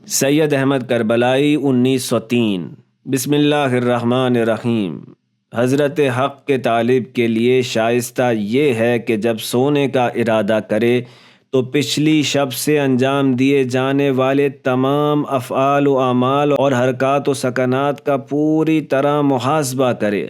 سید احمد کربلائی 1903۔ بسم اللہ الرحمن الرحیم۔ حضرت حق کے طالب کے لیے شائستہ یہ ہے کہ جب سونے کا ارادہ کرے تو پچھلی شب سے انجام دیے جانے والے تمام افعال و اعمال اور حرکات و سکنات کا پوری طرح محاسبہ کرے،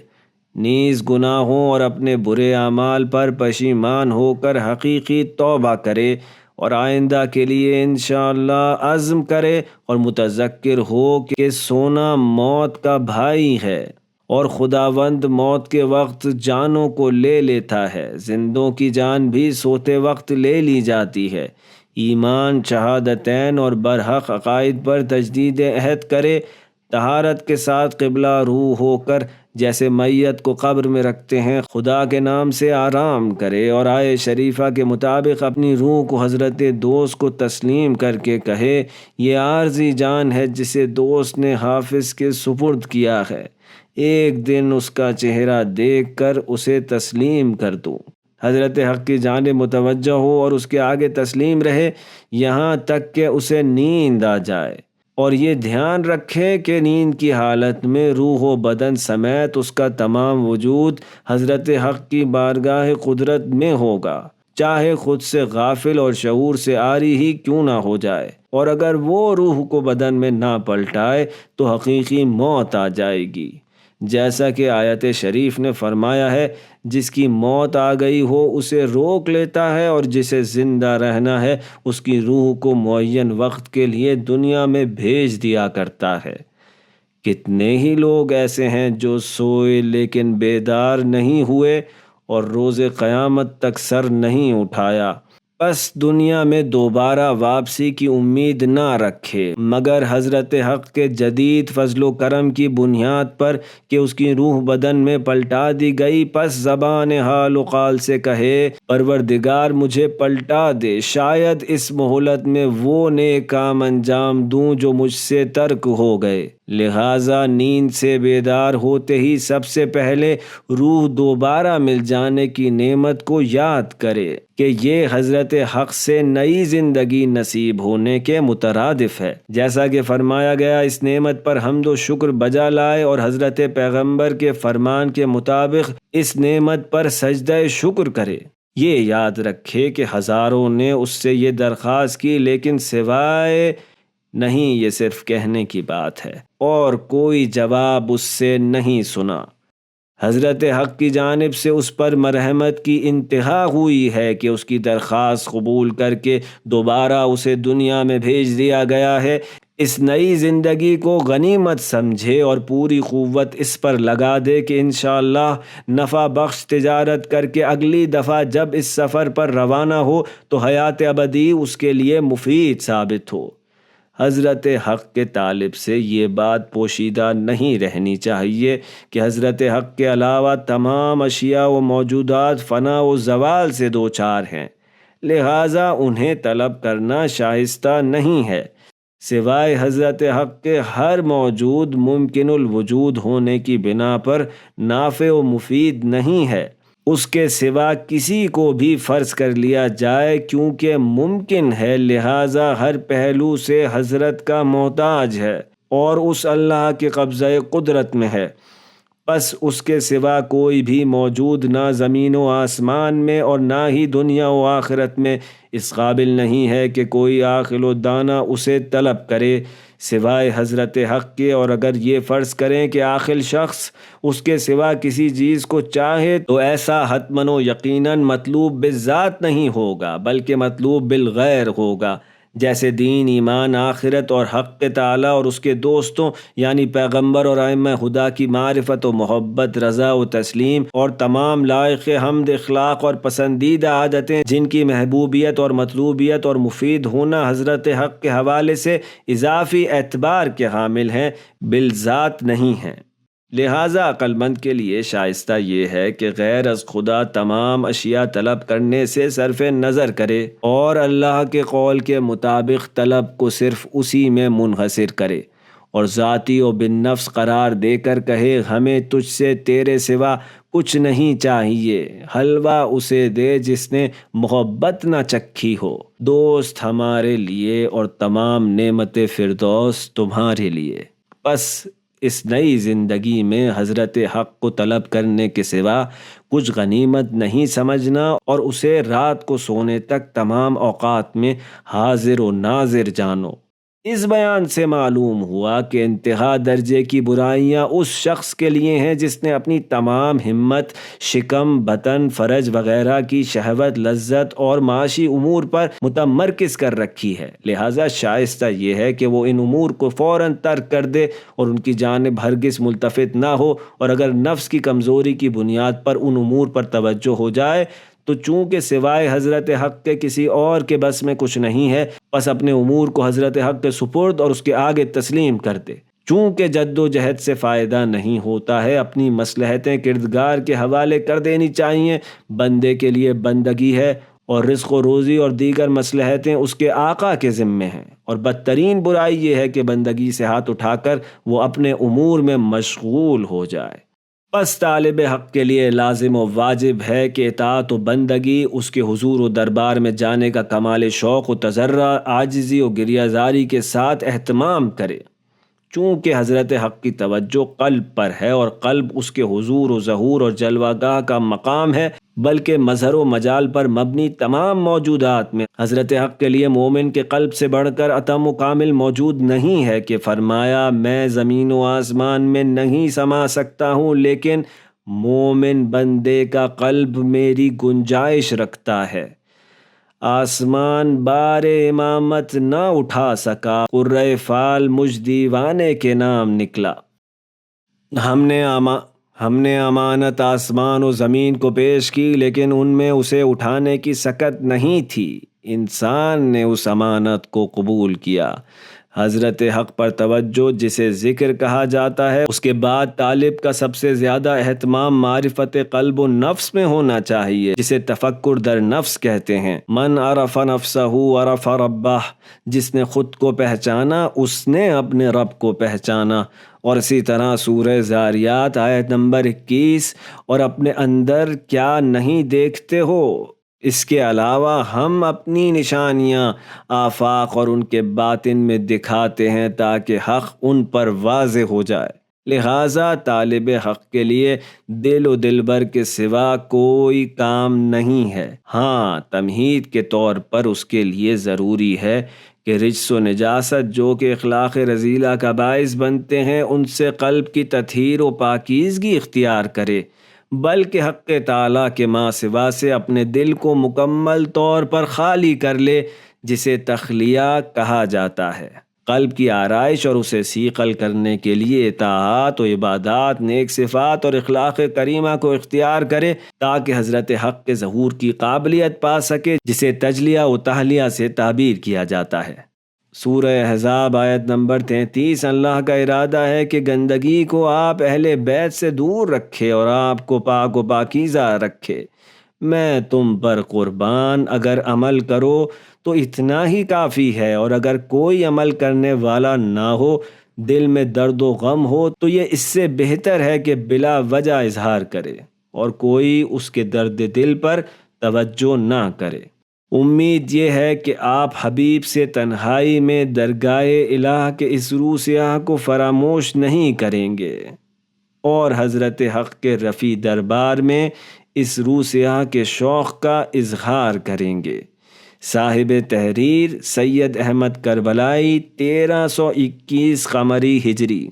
نیز گناہوں اور اپنے برے اعمال پر پشیمان ہو کر حقیقی توبہ کرے اور آئندہ کے لیے انشاءاللہ عزم کرے اور متذکر ہو کہ سونا موت کا بھائی ہے اور خداوند موت کے وقت جانوں کو لے لیتا ہے، زندوں کی جان بھی سوتے وقت لے لی جاتی ہے۔ ایمان، شہادتین اور برحق عقائد پر تجدید عہد کرے، طہارت کے ساتھ قبلہ رو ہو کر جیسے میت کو قبر میں رکھتے ہیں خدا کے نام سے آرام کرے اور آیے شریفہ کے مطابق اپنی روح کو حضرت دوست کو تسلیم کر کے کہے، یہ عارضی جان ہے جسے دوست نے حافظ کے سپرد کیا ہے، ایک دن اس کا چہرہ دیکھ کر اسے تسلیم کر دو۔ حضرت حق کی جانب متوجہ ہو اور اس کے آگے تسلیم رہے یہاں تک کہ اسے نیند آ جائے، اور یہ دھیان رکھے کہ نیند کی حالت میں روح و بدن سمیت اس کا تمام وجود حضرت حق کی بارگاہ قدرت میں ہوگا، چاہے خود سے غافل اور شعور سے عاری ہی کیوں نہ ہو جائے، اور اگر وہ روح کو بدن میں نہ پلٹائے تو حقیقی موت آ جائے گی، جیسا کہ آیت شریف نے فرمایا ہے، جس کی موت آ گئی ہو اسے روک لیتا ہے اور جسے زندہ رہنا ہے اس کی روح کو معین وقت کے لیے دنیا میں بھیج دیا کرتا ہے۔ کتنے ہی لوگ ایسے ہیں جو سوئے لیکن بیدار نہیں ہوئے اور روز قیامت تک سر نہیں اٹھایا، بس دنیا میں دوبارہ واپسی کی امید نہ رکھے مگر حضرت حق کے جدید فضل و کرم کی بنیاد پر کہ اس کی روح بدن میں پلٹا دی گئی، پس زبان حال و قال سے کہے، پروردگار مجھے پلٹا دے، شاید اس مہلت میں وہ نیک کام انجام دوں جو مجھ سے ترک ہو گئے۔ لہٰذا نیند سے بیدار ہوتے ہی سب سے پہلے روح دوبارہ مل جانے کی نعمت کو یاد کرے کہ یہ حضرت حق سے نئی زندگی نصیب ہونے کے مترادف ہے، جیسا کہ فرمایا گیا اس نعمت پر حمد و شکر بجا لائے اور حضرت پیغمبر کے فرمان کے مطابق اس نعمت پر سجدہ شکر کرے۔ یہ یاد رکھے کہ ہزاروں نے اس سے یہ درخواست کی لیکن سوائے نہیں، یہ صرف کہنے کی بات ہے اور کوئی جواب اس سے نہیں سنا۔ حضرت حق کی جانب سے اس پر مرحمت کی انتہا ہوئی ہے کہ اس کی درخواست قبول کر کے دوبارہ اسے دنیا میں بھیج دیا گیا ہے۔ اس نئی زندگی کو غنیمت سمجھے اور پوری قوت اس پر لگا دے کہ انشاءاللہ نفع بخش تجارت کر کے اگلی دفعہ جب اس سفر پر روانہ ہو تو حیات ابدی اس کے لیے مفید ثابت ہو۔ حضرت حق کے طالب سے یہ بات پوشیدہ نہیں رہنی چاہیے کہ حضرت حق کے علاوہ تمام اشیاء و موجودات فنا و زوال سے دوچار ہیں، لہٰذا انہیں طلب کرنا شائستہ نہیں ہے۔ سوائے حضرت حق کے ہر موجود ممکن الوجود ہونے کی بنا پر نافع و مفید نہیں ہے، اس کے سوا کسی کو بھی فرض کر لیا جائے کیونکہ ممکن ہے، لہٰذا ہر پہلو سے حضرت کا محتاج ہے اور اس اللہ کے قبضہ قدرت میں ہے، بس اس کے سوا کوئی بھی موجود نہ زمین و آسمان میں اور نہ ہی دنیا و آخرت میں اس قابل نہیں ہے کہ کوئی عاقل و دانا اسے طلب کرے سوائے حضرت حق کے، اور اگر یہ فرض کریں کہ عاقل شخص اس کے سوا کسی چیز کو چاہے تو ایسا حتماً و یقیناً مطلوب بالذات نہیں ہوگا بلکہ مطلوب بالغیر ہوگا، جیسے دین، ایمان، آخرت اور حق تعالی اور اس کے دوستوں یعنی پیغمبر اور ائمہ خدا کی معرفت و محبت، رضا و تسلیم اور تمام لائق حمد اخلاق اور پسندیدہ عادتیں جن کی محبوبیت اور مطلوبیت اور مفید ہونا حضرت حق کے حوالے سے اضافی اعتبار کے حامل ہیں، بالذات نہیں ہیں۔ لہٰذا عقل مند کے لیے شائستہ یہ ہے کہ غیر از خدا تمام اشیاء طلب کرنے سے صرف نظر کرے اور اللہ کے قول کے مطابق طلب کو صرف اسی میں منحصر کرے اور ذاتی و بالنفس قرار دے کر کہے، ہمیں تجھ سے تیرے سوا کچھ نہیں چاہیے، حلوہ اسے دے جس نے محبت نہ چکھی ہو، دوست ہمارے لیے اور تمام نعمت فردوس تمہارے لیے۔ بس اس نئی زندگی میں حضرت حق کو طلب کرنے کے سوا کچھ غنیمت نہیں سمجھنا، اور اسے رات کو سونے تک تمام اوقات میں حاضر و ناظر جانو۔ اس بیان سے معلوم ہوا کہ انتہا درجے کی برائیاں اس شخص کے لیے ہیں جس نے اپنی تمام ہمت شکم، بطن، فرج وغیرہ کی شہوت، لذت اور معاشی امور پر متمرکز کر رکھی ہے، لہٰذا شائستہ یہ ہے کہ وہ ان امور کو فوراً ترک کر دے اور ان کی جانب ہرگز ملتفت نہ ہو، اور اگر نفس کی کمزوری کی بنیاد پر ان امور پر توجہ ہو جائے تو چونکہ سوائے حضرت حق کے کسی اور کے بس میں کچھ نہیں ہے، بس اپنے امور کو حضرت حق کے سپرد اور اس کے آگے تسلیم کر دے۔ چونکہ جد و جہد سے فائدہ نہیں ہوتا ہے، اپنی مصلحتیں کردگار کے حوالے کر دینی چاہیے۔ بندے کے لیے بندگی ہے اور رزق و روزی اور دیگر مصلحتیں اس کے آقا کے ذمے ہیں، اور بدترین برائی یہ ہے کہ بندگی سے ہاتھ اٹھا کر وہ اپنے امور میں مشغول ہو جائے۔ بس طالب حق کے لیے لازم و واجب ہے کہ اطاعت و بندگی، اس کے حضور و دربار میں جانے کا کمال شوق و تضرع، عاجزی و گریہ زاری کے ساتھ اہتمام کرے، چونکہ حضرت حق کی توجہ قلب پر ہے، اور قلب اس کے حضور و ظہور اور جلوہ گاہ کا مقام ہے، بلکہ مظہر و مجال پر مبنی تمام موجودات میں حضرت حق کے لیے مومن کے قلب سے بڑھ کر اتم و کامل موجود نہیں ہے، کہ فرمایا میں زمین و آسمان میں نہیں سما سکتا ہوں، لیکن مومن بندے کا قلب میری گنجائش رکھتا ہے۔ آسمان بار امامت نہ اٹھا سکا، قرۂ فال مجھ دیوانے کے نام نکلا۔ ہم نے امانت آسمان و زمین کو پیش کی، لیکن ان میں اسے اٹھانے کی سکت نہیں تھی، انسان نے اس امانت کو قبول کیا۔ حضرت حق پر توجہ جسے ذکر کہا جاتا ہے، اس کے بعد طالب کا سب سے زیادہ اہتمام معرفت قلب و نفس میں ہونا چاہیے، جسے تفکر در نفس کہتے ہیں۔ من عرف نفسہ عرف ربہ، جس نے خود کو پہچانا اس نے اپنے رب کو پہچانا۔ اور اسی طرح سورہ زاریات آیت نمبر 21، اور اپنے اندر کیا نہیں دیکھتے ہو، اس کے علاوہ ہم اپنی نشانیاں آفاق اور ان کے باطن میں دکھاتے ہیں تاکہ حق ان پر واضح ہو جائے۔ لہٰذا طالب حق کے لیے دل و دلبر کے سوا کوئی کام نہیں ہے۔ ہاں، تمہید کے طور پر اس کے لیے ضروری ہے کہ رجس و نجاست جو کہ اخلاق رذیلہ کا باعث بنتے ہیں، ان سے قلب کی تطہیر و پاکیزگی اختیار کرے، بلکہ حق تعالیٰ کے ماں سوا سے اپنے دل کو مکمل طور پر خالی کر لے، جسے تخلیہ کہا جاتا ہے۔ قلب کی آرائش اور اسے صیقل کرنے کے لیے اطاعت و عبادات، نیک صفات اور اخلاق کریمہ کو اختیار کرے، تاکہ حضرت حق کے ظہور کی قابلیت پا سکے، جسے تجلیہ و تحلیہ سے تعبیر کیا جاتا ہے۔ سورہ احزاب آیت نمبر 33، اللہ کا ارادہ ہے کہ گندگی کو آپ اہل بیت سے دور رکھے اور آپ کو پاک و پاکیزہ رکھے۔ میں تم پر قربان، اگر عمل کرو تو اتنا ہی کافی ہے، اور اگر کوئی عمل کرنے والا نہ ہو، دل میں درد و غم ہو، تو یہ اس سے بہتر ہے کہ بلا وجہ اظہار کرے اور کوئی اس کے درد دل پر توجہ نہ کرے۔ امید یہ ہے کہ آپ حبیب سے تنہائی میں درگاہ الہ کے اس روح سیاہ کو فراموش نہیں کریں گے، اور حضرت حق کے رفیع دربار میں اس روح سیاہ کے شوق کا اظہار کریں گے۔ صاحب تحریر سید احمد کربلائی، 1321 قمری ہجری۔